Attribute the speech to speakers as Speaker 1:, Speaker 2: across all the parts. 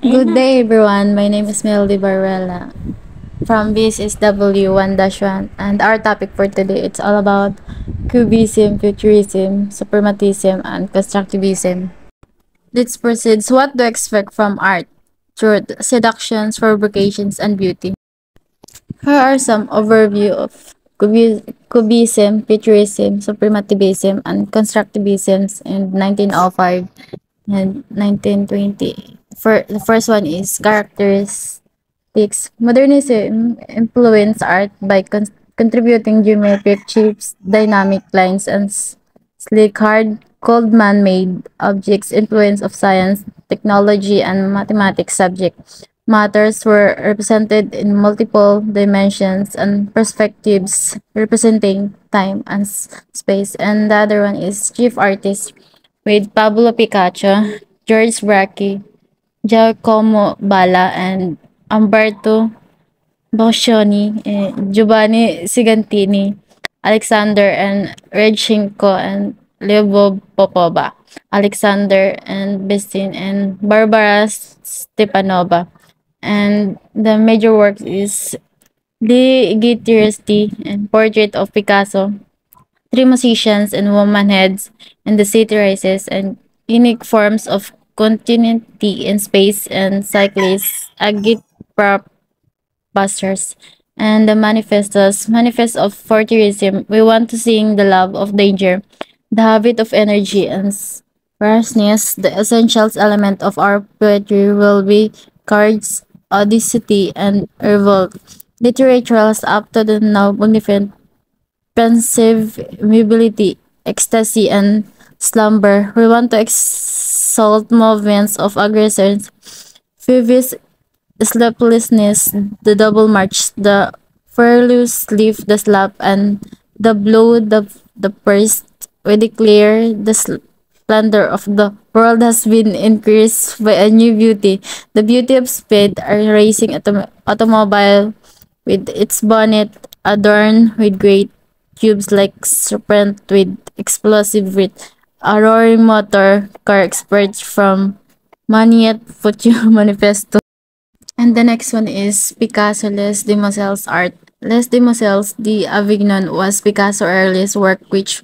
Speaker 1: Good day, everyone. My name is Melody Barrella from BSSW1-1, and our topic for today it's all about Cubism, Futurism, Suprematism, and Constructivism. Let's proceed. So what to expect from art? Truth, seductions, provocations, and beauty. Here are some overview of Cubism, Futurism, Supremativism, and Constructivism in 1905 and 1920. The first one is characteristics. Modernism influenced art by contributing geometric shapes, dynamic lines, and sleek, hard, cold man-made objects. Influence of science, technology, and mathematics subject matters were represented in multiple dimensions and perspectives representing time and space. And the other one is chief artist with Pablo Picasso, George Braque, Giacomo Balla, and Umberto Boccioni, Giovanni Sigantini, Alexander and Redchenko, and Lyubov Popova, Alexander and Bestin, and Barbara Stepanova. And the major work is The Guitarist and Portrait of Picasso, Three Musicians and Woman Heads, and The City Rises, and Unique Forms of Continuity in Space, and Cyclists, Agit Prop Busters, and the Manifestos, Manifest of Fortierism. We want to sing the love of danger, the habit of energy and fierceness. The essential element of our poetry will be courage, audacity, and revolt. Literatures up to the now magnificent pensive mobility, ecstasy, and slumber. We want to exalt movements of aggressors, Phoebus, sleeplessness, the double march, the furlough sleep, the slap, and the blow, the burst. We declare the splendor of the world has been increased by a new beauty. The beauty of speed, a racing automobile with its bonnet adorned with great tubes like serpent with explosive wit. A roaring motor car experts from Maniet Future Manifesto. And the next one is Picasso Les Demoiselles art. Les Demoiselles d'Avignon was Picasso's earliest work which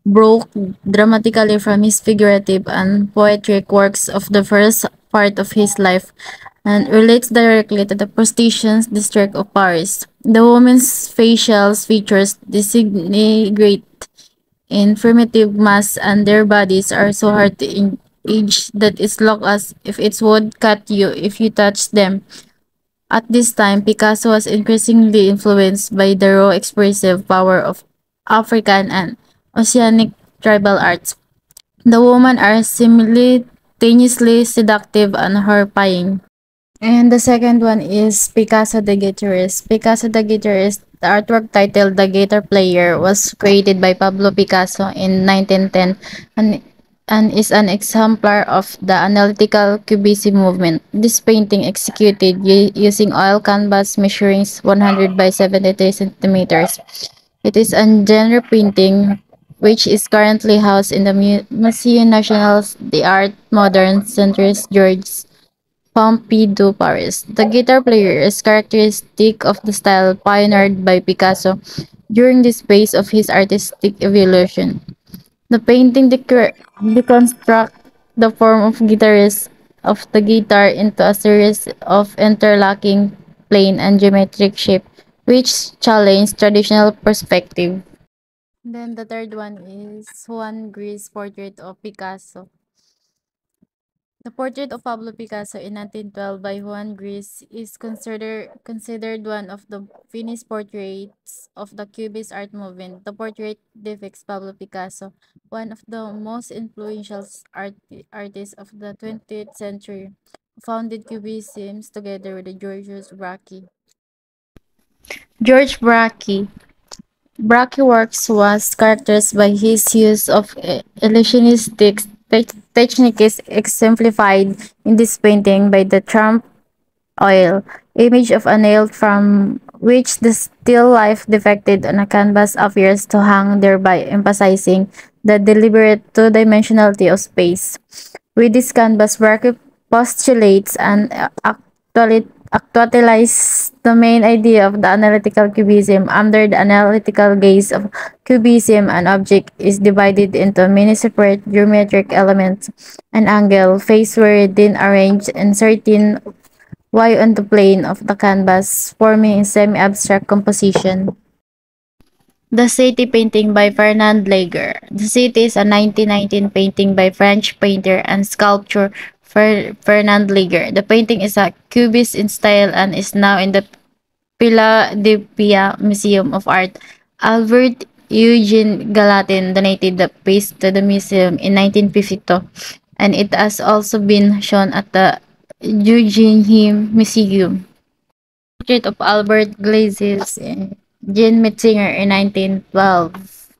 Speaker 1: broke dramatically from his figurative and poetic works of the first part of his life and relates directly to the prestigious district of Paris. The woman's facial features disintegrate in primitive mass and their bodies are so hard to age that it looks as if it would cut you if you touch them. At this time, Picasso was increasingly influenced by the raw expressive power of African and Oceanic tribal arts. The women are simultaneously seductive and horrifying. And the second one is Picasso the Guitarist. Picasso the Guitarist, the artwork titled The Guitar Player, was created by Pablo Picasso in 1910 and, and is an exemplar of the analytical cubism movement. This painting executed using oil canvas measuring 100 by 73 centimeters. It is a genre painting which is currently housed in the Muséum National d'Art Moderne Centres Georges Pompidou, Paris. The guitar player is characteristic of the style pioneered by Picasso during this phase of his artistic evolution. The painting deconstructs the form of guitarist of the guitar into a series of interlocking plane and geometric shape, which challenge traditional perspective. Then the third one is Juan Gris portrait of Picasso. The portrait of Pablo Picasso in 1912 by Juan Gris is considered one of the finished portraits of the Cubist art movement. The portrait depicts Pablo Picasso, one of the most influential artists of the 20th century, who founded Cubism together with Georges Braque. George Braque. Braque works was characterized by his use of illusionistic techniques exemplified in this painting by the trump oil image of a nail from which the still life depicted on a canvas appears to hang, thereby emphasizing the deliberate two-dimensionality of space. With this canvas, Braque postulates and actualize the main idea of the analytical cubism. Under the analytical gaze of cubism, an object is divided into many separate geometric elements. An angle, face were then arranged in certain Y on the plane of the canvas, forming a semi-abstract composition. The City painting by Fernand Lager. The City is a 1919 painting by French painter and sculptor Fernand Lager. The painting is a cubist in style and is now in the Philadelphia Museum of Art. Albert Eugene Galatin donated the piece to the museum in 1952, and it has also been shown at the Guggenheim Museum. Portrait of Albert Glazes, Jean Metzinger in 1912.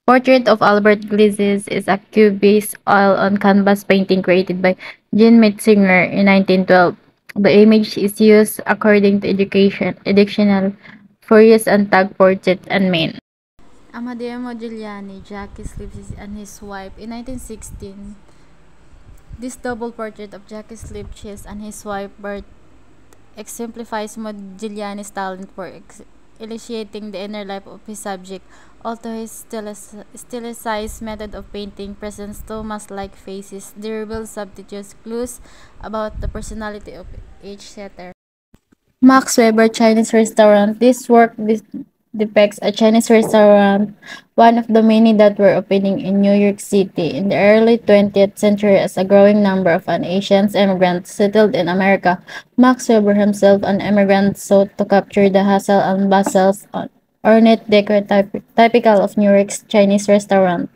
Speaker 1: Portrait of Albert Glazes is a cubist oil on canvas painting created by Jean Metzinger in 1912. The image is used according to educational for use on tag portrait and main. Amadeo Modigliani, Jackie Lipschitz and his wife in 1916. This double portrait of Jackie Lipschitz and his wife Bert exemplifies Modigliani's talent for illustrating the inner life of his subject, although his stylized method of painting presents Thomas-like faces, they reveal subtitles clues about the personality of each setter. Max Weber Chinese Restaurant. This work depicts a Chinese restaurant, one of the many that were opening in New York City in the early 20th century as a growing number of Asian immigrants settled in America. Max Weber himself, an immigrant, sought to capture the hustle and bustle on ornate decor typical of New York's Chinese restaurant.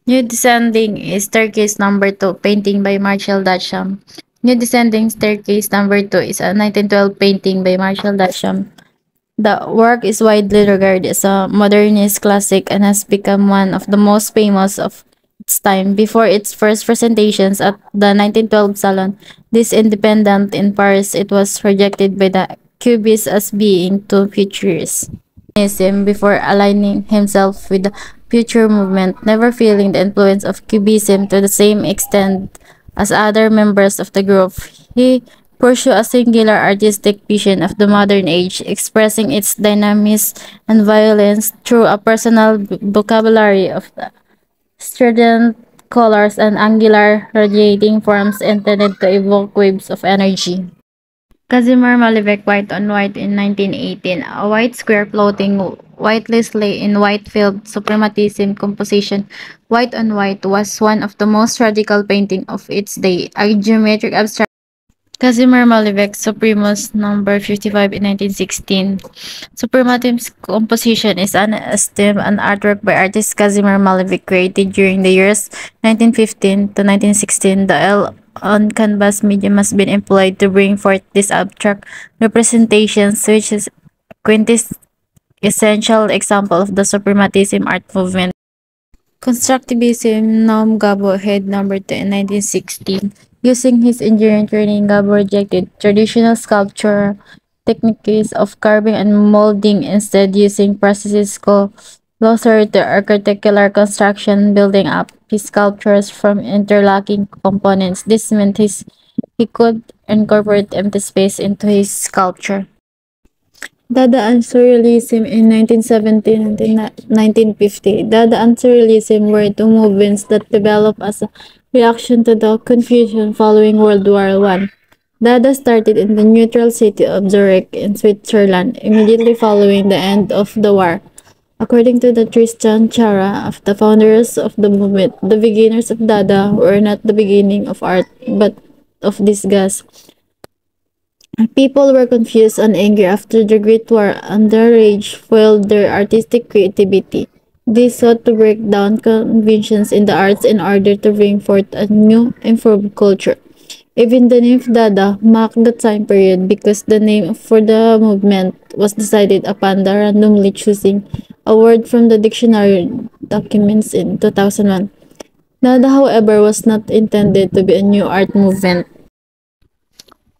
Speaker 1: New Descending Staircase Number 2, painting by Marshall Duchamp. New Descending Staircase Number 2 is a 1912 painting by Marshall Duchamp. The work is widely regarded as a modernist classic and has become one of the most famous of its time. Before its first presentations at the 1912 Salon, this independent in Paris, it was rejected by the Cubists as being too futurist. Before aligning himself with the future movement, never feeling the influence of Cubism to the same extent as other members of the group, he pursued a singular artistic vision of the modern age, expressing its dynamism and violence through a personal vocabulary of the strident colors and angular radiating forms intended to evoke waves of energy. Kazimir Malevich White on White in 1918, a white square floating white lay in white field suprematism composition. White on White was one of the most radical painting of its day, a geometric abstract. Kazimir Malevich, Supremus number 55 in 1916. Suprematism's composition is an esteemed an artwork by artist Kazimir Malevich created during the years 1915 to 1916. The L on canvas medium has been employed to bring forth these abstract representations, which is quintessential example of the suprematism art movement. Constructivism, Naum Gabo, head number 2 in 1916. Using his engineering training, Gabo rejected traditional sculpture techniques of carving and molding, instead using processes closer to architectural construction, building up his sculptures from interlocking components. This meant he could incorporate empty space into his sculpture. Dada and Surrealism in 1917 and 1950. Dada and Surrealism were two movements that developed as a reaction to the confusion following World War I. Dada started in the neutral city of Zurich in Switzerland immediately following the end of the war. According to the Tristan Tzara of the founders of the movement, the beginners of Dada were not the beginning of art but of disgust. People were confused and angry after the Great War, and their rage fueled their artistic creativity. They sought to break down conventions in the arts in order to bring forth a new, improved culture. Even the name Dada marked the time period because the name for the movement was decided upon the randomly choosing a word from the dictionary documents in 2001. Dada, however, was not intended to be a new art movement.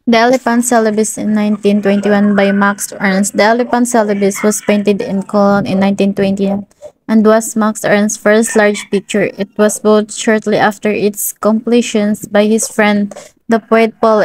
Speaker 1: The Elephant Celebes in 1921 by Max Ernst. The Elephant Celebes was painted in Cologne in 1920 and was Max Ernst's first large picture. It was bought shortly after its completion by his friend The poet Paul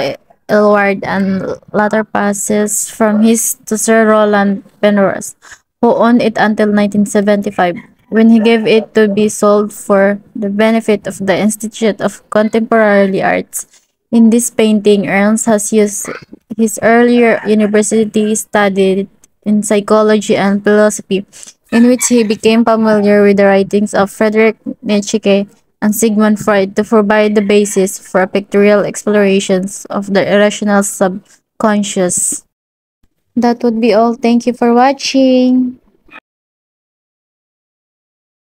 Speaker 1: Eluard and later passes from his to Sir Roland Penrose, who owned it until 1975, when he gave it to be sold for the benefit of the Institute of Contemporary Arts. In this painting, Ernst has used his earlier university studied in psychology and philosophy, in which he became familiar with the writings of Friedrich Nietzsche and Sigmund Freud to provide the basis for pictorial explorations of the irrational subconscious. That would be all. Thank you for watching.